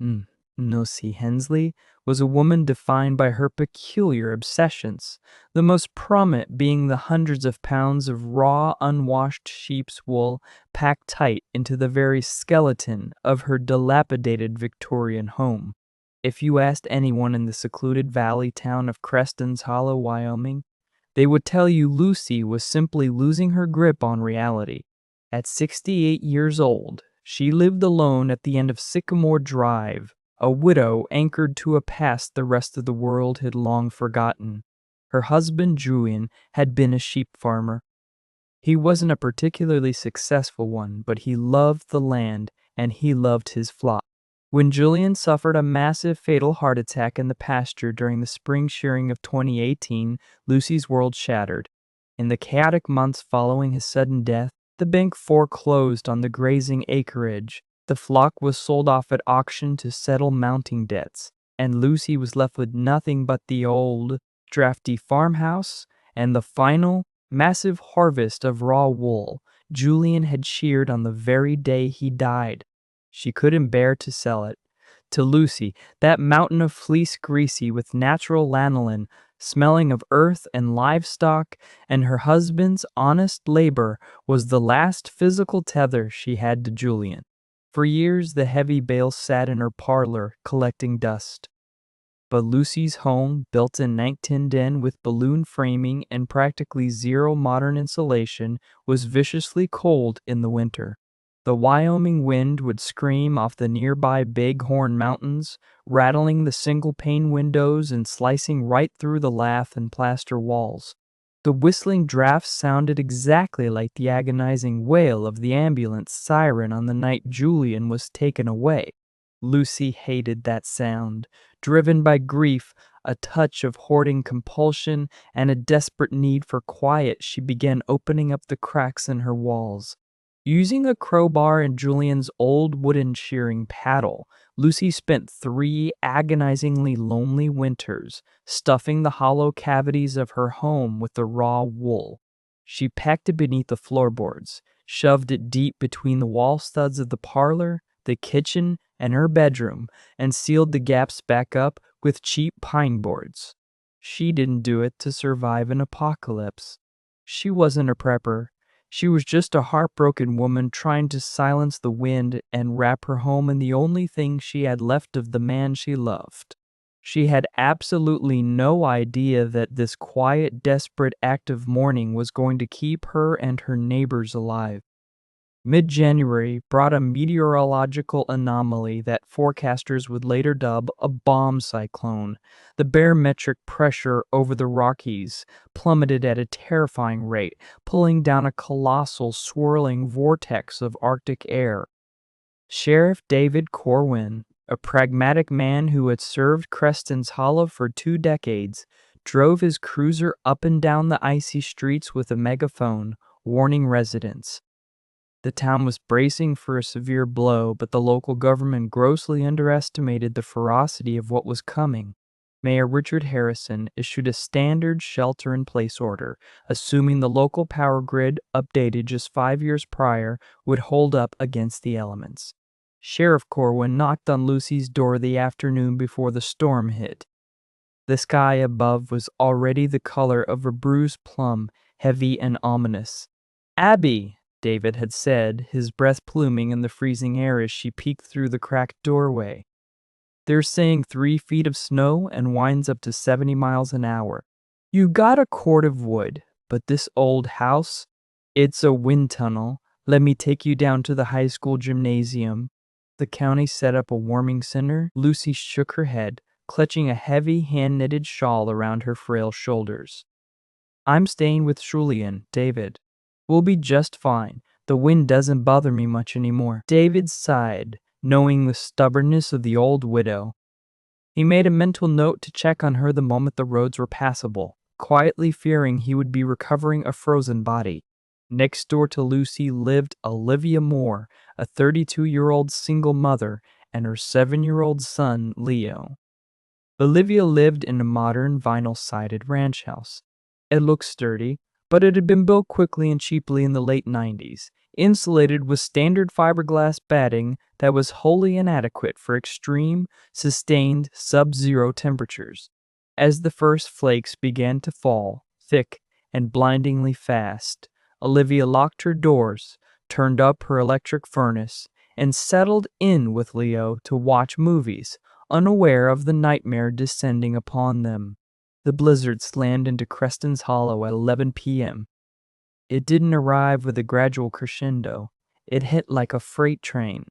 Mm. Nosy Hensley was a woman defined by her peculiar obsessions, the most prominent being the hundreds of pounds of raw, unwashed sheep's wool packed tight into the very skeleton of her dilapidated Victorian home. If you asked anyone in the secluded valley town of Creston's Hollow, Wyoming, they would tell you Lucy was simply losing her grip on reality. At 68 years old, she lived alone at the end of Sycamore Drive, a widow anchored to a past the rest of the world had long forgotten. Her husband, Julian, had been a sheep farmer. He wasn't a particularly successful one, but he loved the land and he loved his flock. When Julian suffered a massive fatal heart attack in the pasture during the spring shearing of 2018, Lucy's world shattered. In the chaotic months following his sudden death, the bank foreclosed on the grazing acreage. The flock was sold off at auction to settle mounting debts, and Lucy was left with nothing but the old, drafty farmhouse and the final, massive harvest of raw wool Julian had sheared on the very day he died. She couldn't bear to sell it. To Lucy, that mountain of fleece greasy with natural lanolin, smelling of earth and livestock, and her husband's honest labor was the last physical tether she had to Julian. For years, the heavy bale sat in her parlor, collecting dust. But Lucy's home, built in 1910 with balloon framing and practically zero modern insulation, was viciously cold in the winter. The Wyoming wind would scream off the nearby Bighorn Mountains, rattling the single-pane windows and slicing right through the lath and plaster walls. The whistling drafts sounded exactly like the agonizing wail of the ambulance siren on the night Julian was taken away. Lucy hated that sound. Driven by grief, a touch of hoarding compulsion, and a desperate need for quiet, she began opening up the cracks in her walls. Using a crowbar and Julian's old wooden shearing paddle, Lucy spent 3 agonizingly lonely winters stuffing the hollow cavities of her home with the raw wool. She packed it beneath the floorboards, shoved it deep between the wall studs of the parlor, the kitchen, and her bedroom, and sealed the gaps back up with cheap pine boards. She didn't do it to survive an apocalypse. She wasn't a prepper. She was just a heartbroken woman trying to silence the wind and wrap her home in the only thing she had left of the man she loved. She had absolutely no idea that this quiet, desperate act of mourning was going to keep her and her neighbors alive. Mid-January brought a meteorological anomaly that forecasters would later dub a bomb cyclone. The barometric pressure over the Rockies plummeted at a terrifying rate, pulling down a colossal swirling vortex of Arctic air. Sheriff David Corwin, a pragmatic man who had served Creston's Hollow for 2 decades, drove his cruiser up and down the icy streets with a megaphone, warning residents. The town was bracing for a severe blow, but the local government grossly underestimated the ferocity of what was coming. Mayor Richard Harrison issued a standard shelter-in-place order, assuming the local power grid, updated just 5 years prior, would hold up against the elements. Sheriff Corwin knocked on Lucy's door the afternoon before the storm hit. The sky above was already the color of a bruised plum, heavy and ominous. "Abby," David had said, his breath pluming in the freezing air as she peeked through the cracked doorway. "They're saying 3 feet of snow and winds up to 70 miles an hour. You got a cord of wood, but this old house, it's a wind tunnel. Let me take you down to the high school gymnasium." The county set up a warming center. Lucy shook her head, clutching a heavy hand-knitted shawl around her frail shoulders. "I'm staying with Julian, David. We'll be just fine. The wind doesn't bother me much anymore." David sighed, knowing the stubbornness of the old widow. He made a mental note to check on her the moment the roads were passable, quietly fearing he would be recovering a frozen body. Next door to Lucy lived Olivia Moore, a 32-year-old single mother, and her 7-year-old son, Leo. Olivia lived in a modern vinyl-sided ranch house. It looked sturdy, but it had been built quickly and cheaply in the late 90s, insulated with standard fiberglass batting that was wholly inadequate for extreme, sustained sub-zero temperatures. As the first flakes began to fall, thick and blindingly fast, Olivia locked her doors, turned up her electric furnace, and settled in with Leo to watch movies, unaware of the nightmare descending upon them. The blizzard slammed into Creston's Hollow at 11 p.m. It didn't arrive with a gradual crescendo. It hit like a freight train.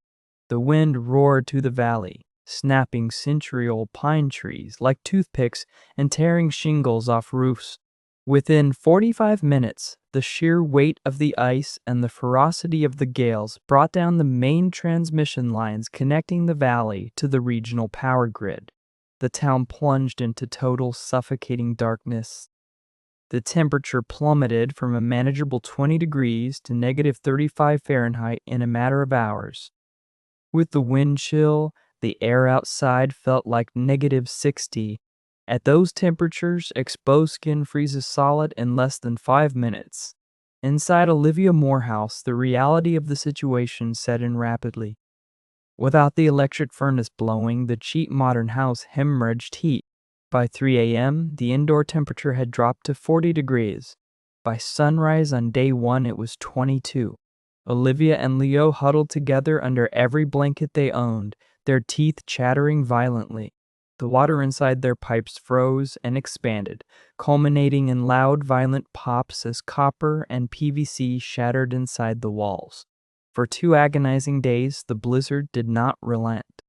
The wind roared to the valley, snapping century-old pine trees like toothpicks and tearing shingles off roofs. Within 45 minutes, the sheer weight of the ice and the ferocity of the gales brought down the main transmission lines connecting the valley to the regional power grid. The town plunged into total suffocating darkness. The temperature plummeted from a manageable 20 degrees to negative 35 Fahrenheit in a matter of hours. With the wind chill, the air outside felt like negative 60. At those temperatures, exposed skin freezes solid in less than 5 minutes. Inside Olivia Morehouse, the reality of the situation set in rapidly. Without the electric furnace blowing, the cheap modern house hemorrhaged heat. By 3 a.m., the indoor temperature had dropped to 40 degrees. By sunrise on day 1, it was 22. Olivia and Leo huddled together under every blanket they owned, their teeth chattering violently. The water inside their pipes froze and expanded, culminating in loud, violent pops as copper and PVC shattered inside the walls. For 2 agonizing days, the blizzard did not relent.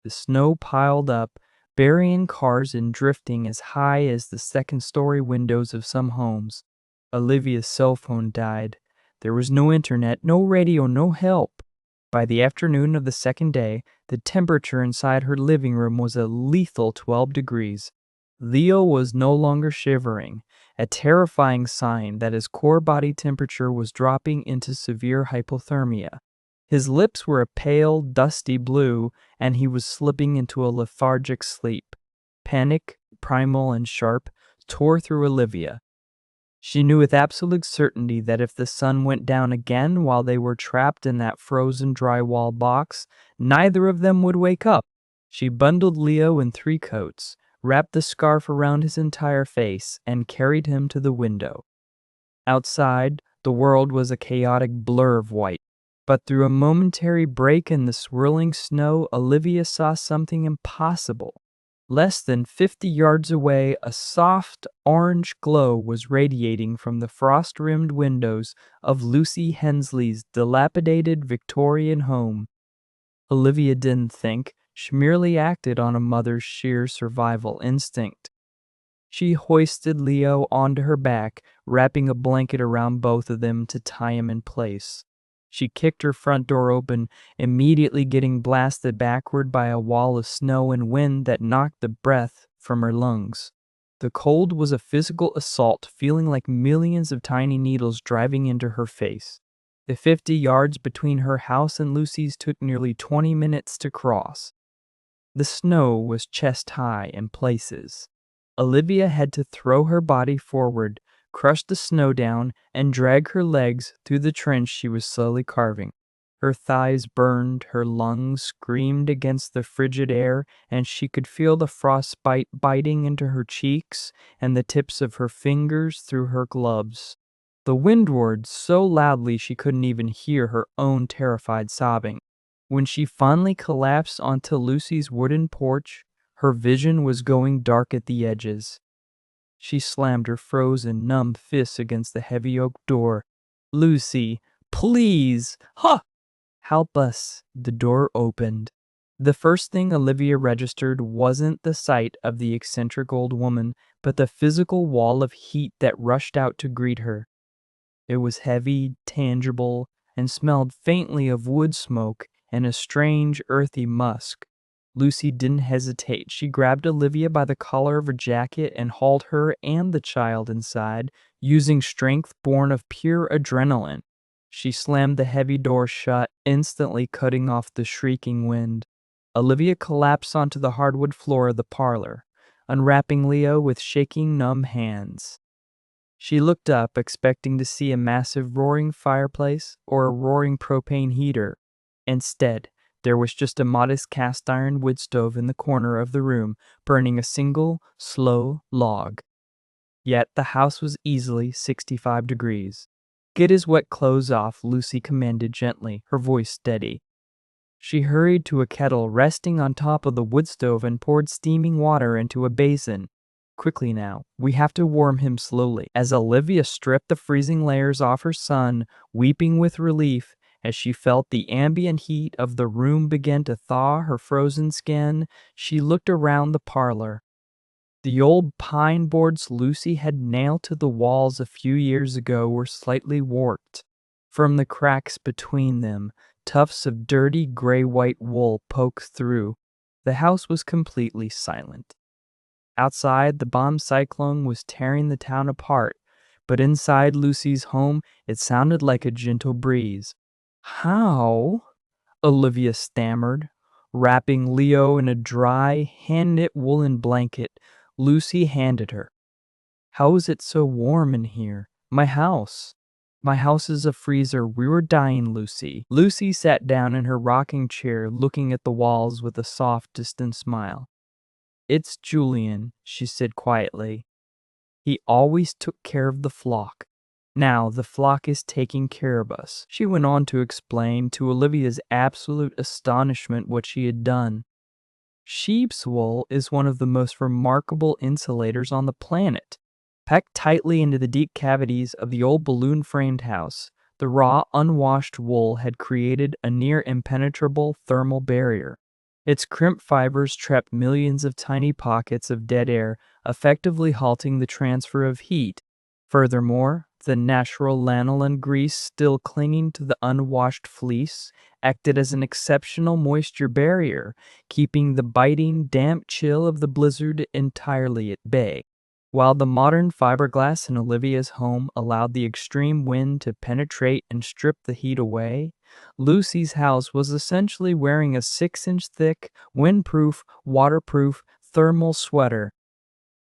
The snow piled up, burying cars and drifting as high as the second-story windows of some homes. Olivia's cell phone died. There was no internet, no radio, no help. By the afternoon of the second day, the temperature inside her living room was a lethal 12 degrees. Leo was no longer shivering, a terrifying sign that his core body temperature was dropping into severe hypothermia. His lips were a pale, dusty blue, and he was slipping into a lethargic sleep. Panic, primal and sharp, tore through Olivia. She knew with absolute certainty that if the sun went down again while they were trapped in that frozen drywall box, neither of them would wake up. She bundled Leo in 3 coats, wrapped the scarf around his entire face, and carried him to the window. Outside, the world was a chaotic blur of white. But through a momentary break in the swirling snow, Olivia saw something impossible. Less than 50 yards away, a soft orange glow was radiating from the frost-rimmed windows of Lucy Hensley's dilapidated Victorian home. Olivia didn't think, she merely acted on a mother's sheer survival instinct. She hoisted Leo onto her back, wrapping a blanket around both of them to tie him in place. She kicked her front door open, immediately getting blasted backward by a wall of snow and wind that knocked the breath from her lungs. The cold was a physical assault, feeling like millions of tiny needles driving into her face. The 50 yards between her house and Lucy's took nearly 20 minutes to cross. The snow was chest-high in places. Olivia had to throw her body forward, crush the snow down, and drag her legs through the trench she was slowly carving. Her thighs burned, her lungs screamed against the frigid air, and she could feel the frostbite biting into her cheeks and the tips of her fingers through her gloves. The wind roared so loudly she couldn't even hear her own terrified sobbing. When she finally collapsed onto Lucy's wooden porch, her vision was going dark at the edges. She slammed her frozen, numb fists against the heavy oak door. "Lucy, please! Ha! Help us!" The door opened. The first thing Olivia registered wasn't the sight of the eccentric old woman, but the physical wall of heat that rushed out to greet her. It was heavy, tangible, and smelled faintly of wood smoke and a strange, earthy musk. Lucy didn't hesitate. She grabbed Olivia by the collar of her jacket and hauled her and the child inside, using strength born of pure adrenaline. She slammed the heavy door shut, instantly cutting off the shrieking wind. Olivia collapsed onto the hardwood floor of the parlor, unwrapping Leo with shaking, numb hands. She looked up, expecting to see a massive roaring fireplace or a roaring propane heater. Instead, there was just a modest cast iron wood stove in the corner of the room, burning a single, slow log. Yet the house was easily 65 degrees. "Get his wet clothes off," Lucy commanded gently, her voice steady. She hurried to a kettle resting on top of the wood stove and poured steaming water into a basin. "Quickly now, we have to warm him slowly." As Olivia stripped the freezing layers off her son, weeping with relief as she felt the ambient heat of the room begin to thaw her frozen skin, she looked around the parlor. The old pine boards Lucy had nailed to the walls a few years ago were slightly warped. From the cracks between them, tufts of dirty gray-white wool poked through. The house was completely silent. Outside, the bomb cyclone was tearing the town apart, but inside Lucy's home, it sounded like a gentle breeze. "How?" Olivia stammered. Wrapping Leo in a dry, hand-knit woolen blanket, Lucy handed her. "How is it so warm in here? My house. My house is a freezer. We were dying, Lucy." Lucy sat down in her rocking chair, looking at the walls with a soft, distant smile. "It's Julian," she said quietly. "He always took care of the flock. Now the flock is taking care of us." She went on to explain, to Olivia's absolute astonishment, what she had done. "Sheep's wool is one of the most remarkable insulators on the planet. Packed tightly into the deep cavities of the old balloon-framed house, the raw, unwashed wool had created a near-impenetrable thermal barrier. Its crimped fibers trapped millions of tiny pockets of dead air, effectively halting the transfer of heat. Furthermore, the natural lanolin grease still clinging to the unwashed fleece acted as an exceptional moisture barrier, keeping the biting, damp chill of the blizzard entirely at bay. While the modern fiberglass in Olivia's home allowed the extreme wind to penetrate and strip the heat away, Lucy's house was essentially wearing a 6-inch thick, windproof, waterproof thermal sweater.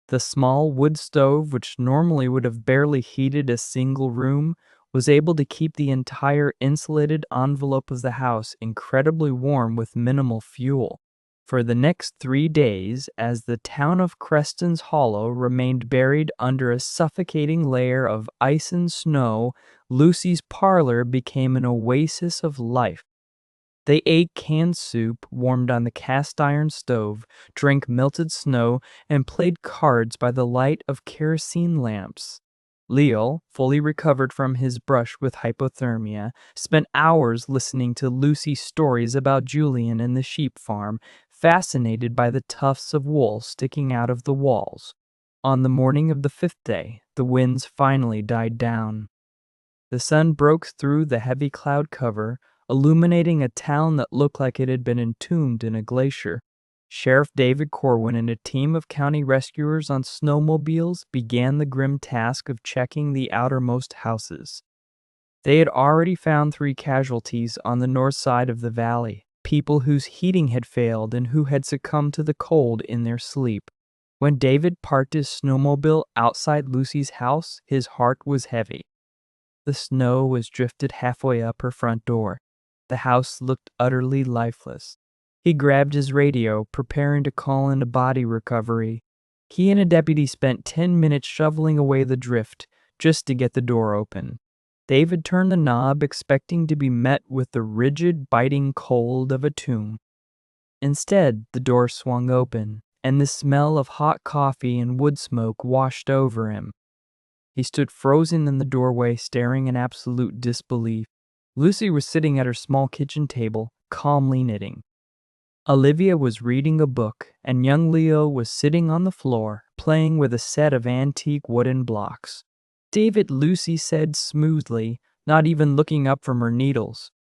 The small wood stove, which normally would have barely heated a single room, was able to keep the entire insulated envelope of the house incredibly warm with minimal fuel. For the next 3 days, as the town of Creston's Hollow remained buried under a suffocating layer of ice and snow, Lucy's parlor became an oasis of life. They ate canned soup warmed on the cast iron stove, drank melted snow, and played cards by the light of kerosene lamps. Leo, fully recovered from his brush with hypothermia, spent hours listening to Lucy's stories about Julian and the sheep farm, fascinated by the tufts of wool sticking out of the walls. On the morning of the 5th day, the winds finally died down. The sun broke through the heavy cloud cover, illuminating a town that looked like it had been entombed in a glacier. Sheriff David Corwin and a team of county rescuers on snowmobiles began the grim task of checking the outermost houses. They had already found 3 casualties on the north side of the valley, people whose heating had failed and who had succumbed to the cold in their sleep. When David parked his snowmobile outside Lucy's house, his heart was heavy. The snow was drifted halfway up her front door. The house looked utterly lifeless. He grabbed his radio, preparing to call in a body recovery. He and a deputy spent 10 minutes shoveling away the drift just to get the door open. David turned the knob, expecting to be met with the rigid, biting cold of a tomb. Instead, the door swung open, and the smell of hot coffee and wood smoke washed over him. He stood frozen in the doorway, staring in absolute disbelief. Lucy was sitting at her small kitchen table, calmly knitting. Olivia was reading a book, and young Leo was sitting on the floor, playing with a set of antique wooden blocks. "David," Lucy said smoothly, not even looking up from her needles.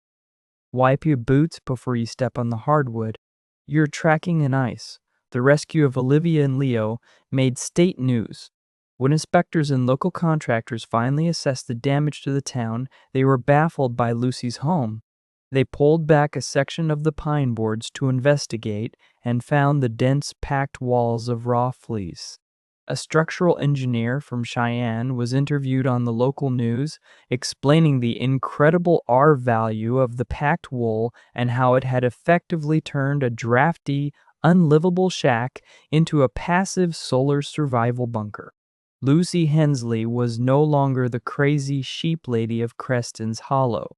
"Wipe your boots before you step on the hardwood. You're tracking in ice." The rescue of Olivia and Leo made state news. When inspectors and local contractors finally assessed the damage to the town, they were baffled by Lucy's home. They pulled back a section of the pine boards to investigate and found the dense, packed walls of raw fleece. A structural engineer from Cheyenne was interviewed on the local news, explaining the incredible R value of the packed wool and how it had effectively turned a drafty, unlivable shack into a passive solar survival bunker. Lucy Hensley was no longer the crazy sheep lady of Creston's Hollow.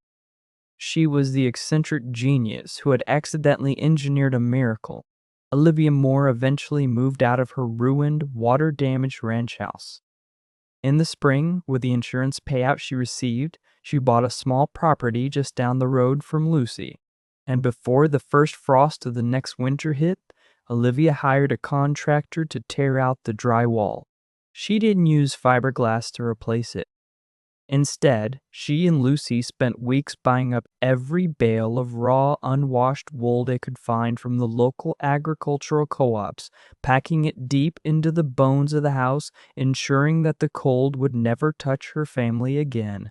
She was the eccentric genius who had accidentally engineered a miracle. Olivia Moore eventually moved out of her ruined, water-damaged ranch house. In the spring, with the insurance payout she received, she bought a small property just down the road from Lucy. And before the first frost of the next winter hit, Olivia hired a contractor to tear out the drywall. She didn't use fiberglass to replace it. Instead, she and Lucy spent weeks buying up every bale of raw, unwashed wool they could find from the local agricultural co-ops, packing it deep into the bones of the house, ensuring that the cold would never touch her family again.